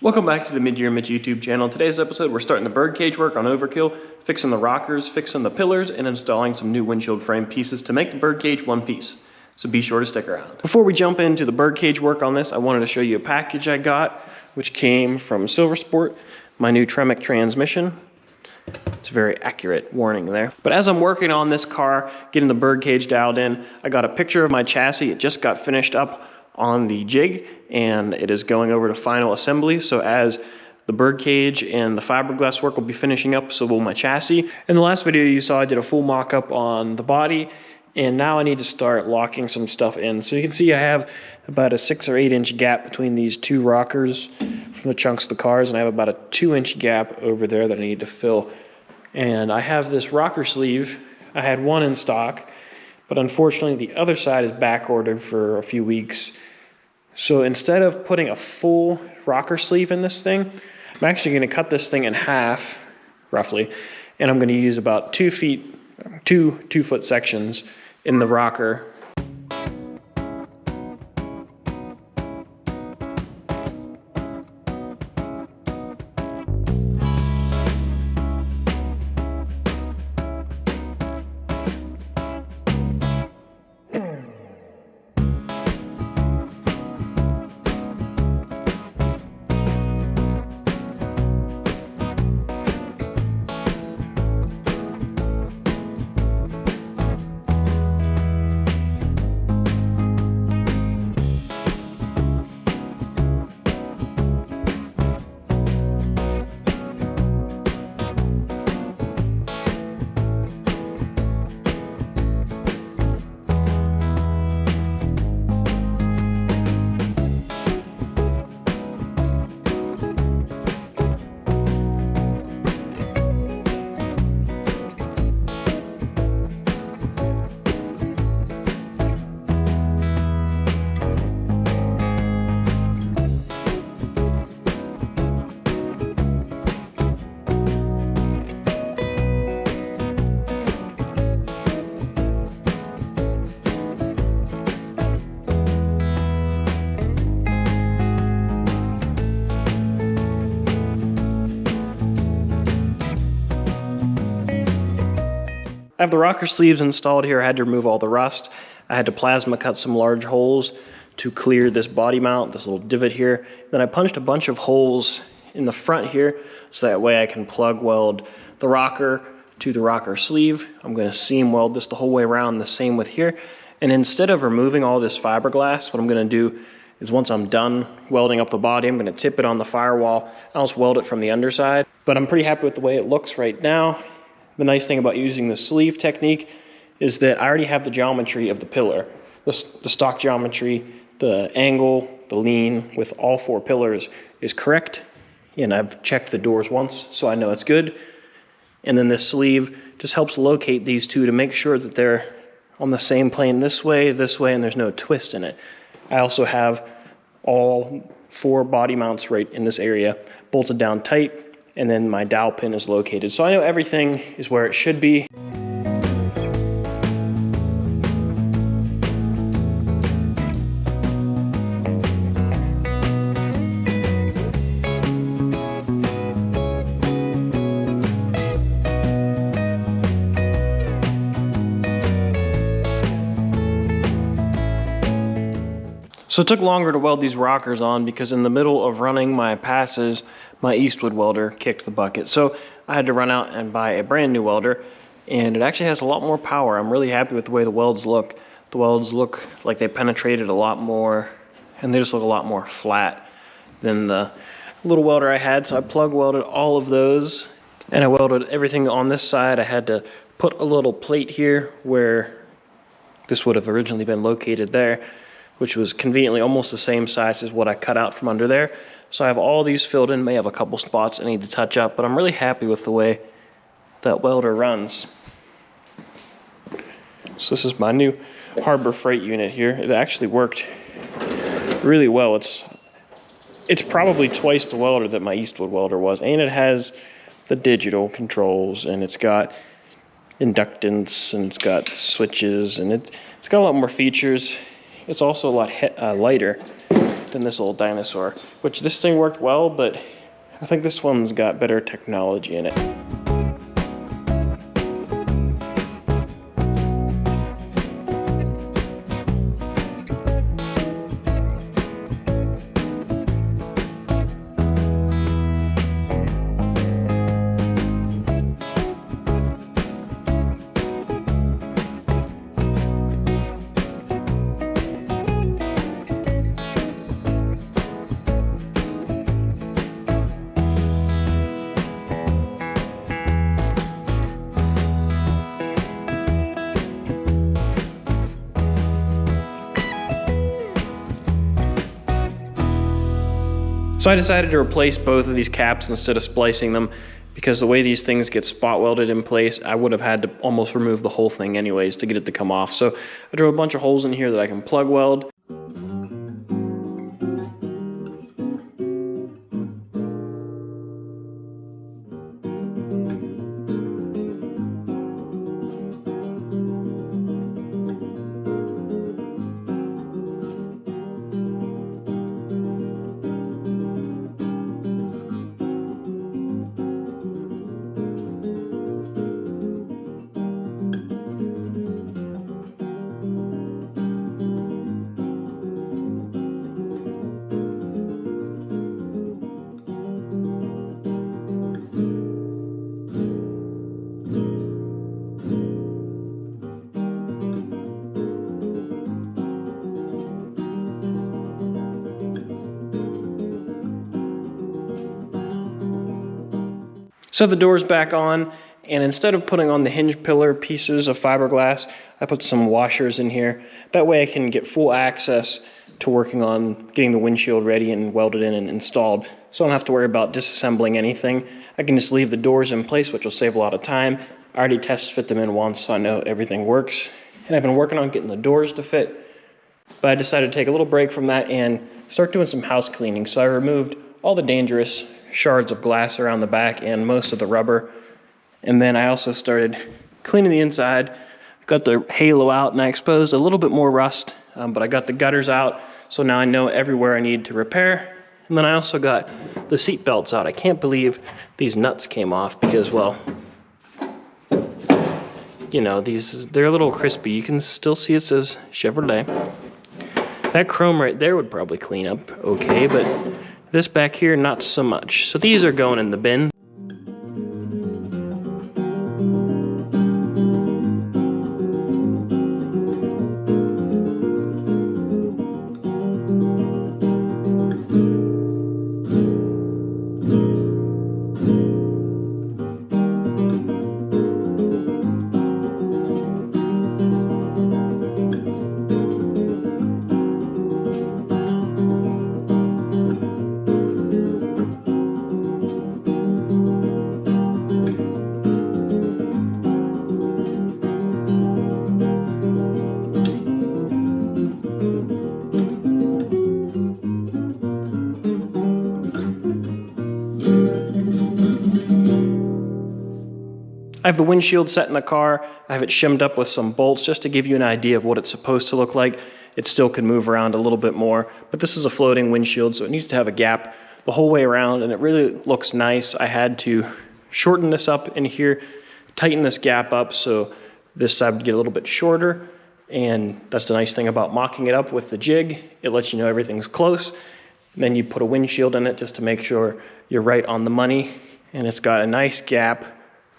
Welcome back to the Mid-Year YouTube channel. Today's episode, we're starting the birdcage work on Overkill, fixing the rockers, fixing the pillars, and installing some new windshield frame pieces to make the birdcage one piece. So be sure to stick around. Before we jump into the birdcage work on this, I wanted to show you a package I got, which came from Silver Sport, my new Tremec transmission. It's a very accurate warning there. But as I'm working on this car, getting the birdcage dialed in, I got a picture of my chassis. It just got finished up on the jig and it is going over to final assembly. So as the birdcage and the fiberglass work will be finishing up, so will my chassis. In the last video you saw I did a full mock-up on the body, and now I need to start locking some stuff in. So you can see I have about a 6 or 8 inch gap between these two rockers from the chunks of the cars, and I have about a 2-inch gap over there that I need to fill. And I have this rocker sleeve. I had one in stock, but unfortunately the other side is back ordered for a few weeks. So instead of putting a full rocker sleeve in this thing, I'm actually going to cut this thing in half, roughly, and I'm going to use about 2 foot sections in the rocker. I have the rocker sleeves installed here. I had to remove all the rust. I had to plasma cut some large holes to clear this body mount, this little divot here. Then I punched a bunch of holes in the front here so that way I can plug weld the rocker to the rocker sleeve. I'm going to seam weld this the whole way around, the same with here. And instead of removing all this fiberglass, what I'm going to do is once I'm done welding up the body, I'm going to tip it on the firewall. I'll just weld it from the underside. But I'm pretty happy with the way it looks right now. The nice thing about using the sleeve technique is that I already have the geometry of the pillar. The stock geometry, the angle, the lean with all 4 pillars is correct. And I've checked the doors once, so I know it's good. And then this sleeve just helps locate these two to make sure that they're on the same plane this way, and there's no twist in it. I also have all 4 body mounts right in this area bolted down tight, and then my dowel pin is located. So I know everything is where it should be. So it took longer to weld these rockers on because in the middle of running my passes, my Eastwood welder kicked the bucket. So I had to run out and buy a brand new welder, and it actually has a lot more power. I'm really happy with the way the welds look. The welds look like they penetrated a lot more, and they just look a lot more flat than the little welder I had. So I plug welded all of those, and I welded everything on this side. I had to put a little plate here where this would have originally been located there, which was conveniently almost the same size as what I cut out from under there. So I have all these filled in, may have a couple spots I need to touch up, but I'm really happy with the way that welder runs. So this is my new Harbor Freight unit here. It actually worked really well. It's probably twice the welder that my Eastwood welder was, and it has the digital controls, and it's got inductance, and it's got switches, and it's got a lot more features. It's also a lot lighter. than this old dinosaur, which this thing worked well, but I think this one's got better technology in it. So I decided to replace both of these caps instead of splicing them, because the way these things get spot welded in place, I would have had to almost remove the whole thing anyways to get it to come off. So I drilled a bunch of holes in here that I can plug weld. Set the doors back on, and instead of putting on the hinge pillar pieces of fiberglass, I put some washers in here. That way I can get full access to working on getting the windshield ready and welded in and installed. So I don't have to worry about disassembling anything. I can just leave the doors in place, which will save a lot of time. I already test fit them in once, so I know everything works. And I've been working on getting the doors to fit, but I decided to take a little break from that and start doing some house cleaning. So I removed all the dangerous shards of glass around the back and most of the rubber. And then I also started cleaning the inside. Got the halo out, and I exposed a little bit more rust, but I got the gutters out, so now I know everywhere I need to repair. And then I also got the seat belts out. I can't believe these nuts came off because, well, you know, they're a little crispy. You can still see it says Chevrolet. That chrome right there would probably clean up okay, but this back here, not so much. So these are going in the bin. I have the windshield set in the car. I have it shimmed up with some bolts just to give you an idea of what it's supposed to look like. It still can move around a little bit more, but this is a floating windshield, so it needs to have a gap the whole way around, and it really looks nice. I had to shorten this up in here, tighten this gap up so this side would get a little bit shorter, and that's the nice thing about mocking it up with the jig. It lets you know everything's close. And then you put a windshield in it just to make sure you're right on the money, and it's got a nice gap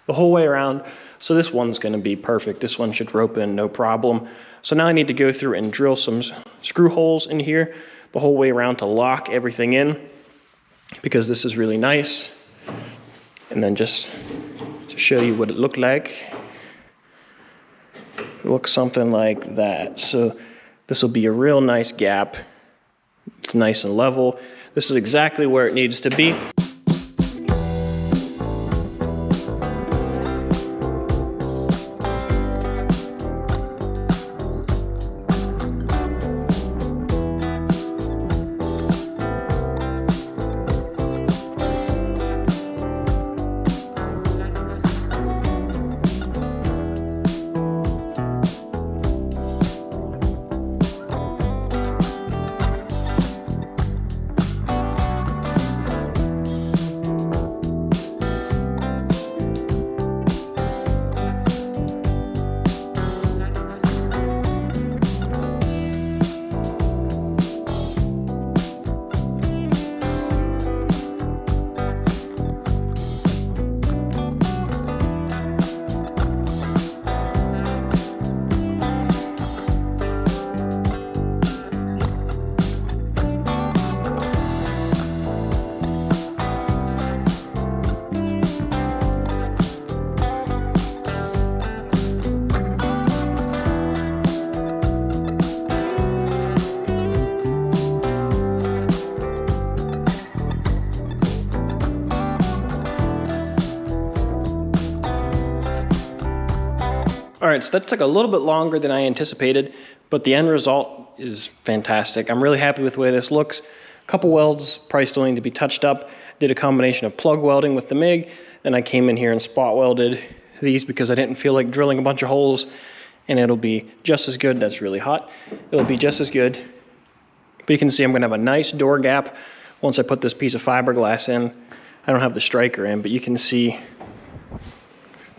the whole way around. So this one's going to be perfect. This one should rope in no problem. So now I need to go through and drill some screw holes in here the whole way around to lock everything in, because this is really nice. And then just to show you what it looked like, it looks something like that. So this will be a real nice gap. It's nice and level. This is exactly where it needs to be. All right, so that took a little bit longer than I anticipated, but the end result is fantastic. I'm really happy with the way this looks. A couple welds probably still need to be touched up. Did a combination of plug welding with the MIG, then I came in here and spot welded these because I didn't feel like drilling a bunch of holes, and it'll be just as good. That's really hot. It'll be just as good. But you can see I'm gonna have a nice door gap once I put this piece of fiberglass in. I don't have the striker in, but you can see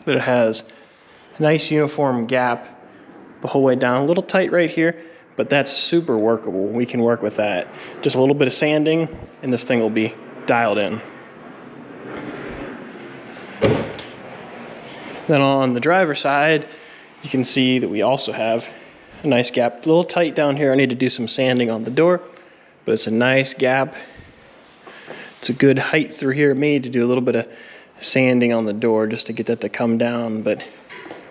that it has a nice uniform gap the whole way down. A little tight right here, but that's super workable. We can work with that. Just a little bit of sanding, and this thing will be dialed in. Then on the driver's side, you can see that we also have a nice gap. A little tight down here. I need to do some sanding on the door, but it's a nice gap. It's a good height through here. I may need to do a little bit of sanding on the door just to get that to come down, but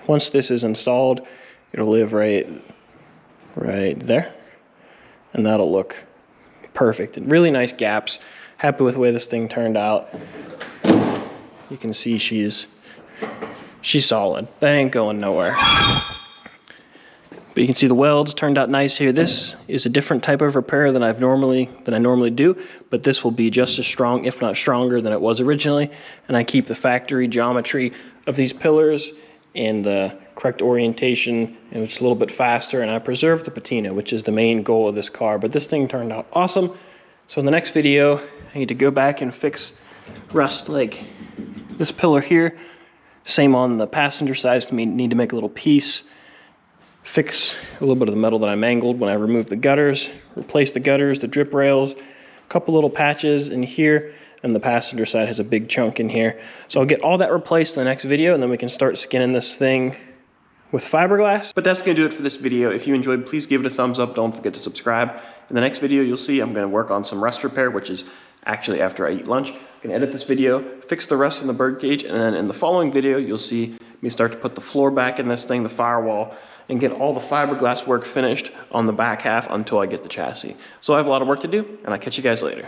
once this is installed, it'll live right there, and that'll look perfect. And really nice gaps. Happy with the way this thing turned out. You can see she's solid. That ain't going nowhere. But you can see the welds turned out nice here. This is a different type of repair than I normally do, but this will be just as strong, if not stronger, than it was originally. And I keep the factory geometry of these pillars and the correct orientation, and it's a little bit faster, and I preserve the patina, which is the main goal of this car. But this thing turned out awesome. So in the next video, I need to go back and fix rust like this pillar here. Same on the passenger side, so need to make a little piece. Fix a little bit of the metal that I mangled when I removed the gutters, replace the gutters, the drip rails, a couple little patches in here, and the passenger side has a big chunk in here. So I'll get all that replaced in the next video, and then we can start skinning this thing with fiberglass. But that's gonna do it for this video. If you enjoyed, please give it a thumbs up. Don't forget to subscribe. In the next video, you'll see I'm gonna work on some rust repair, which is actually after I eat lunch. I'm gonna edit this video, fix the rust in the birdcage, and then in the following video, you'll see me start to put the floor back in this thing, the firewall, and get all the fiberglass work finished on the back half until I get the chassis. So I have a lot of work to do, and I'll catch you guys later.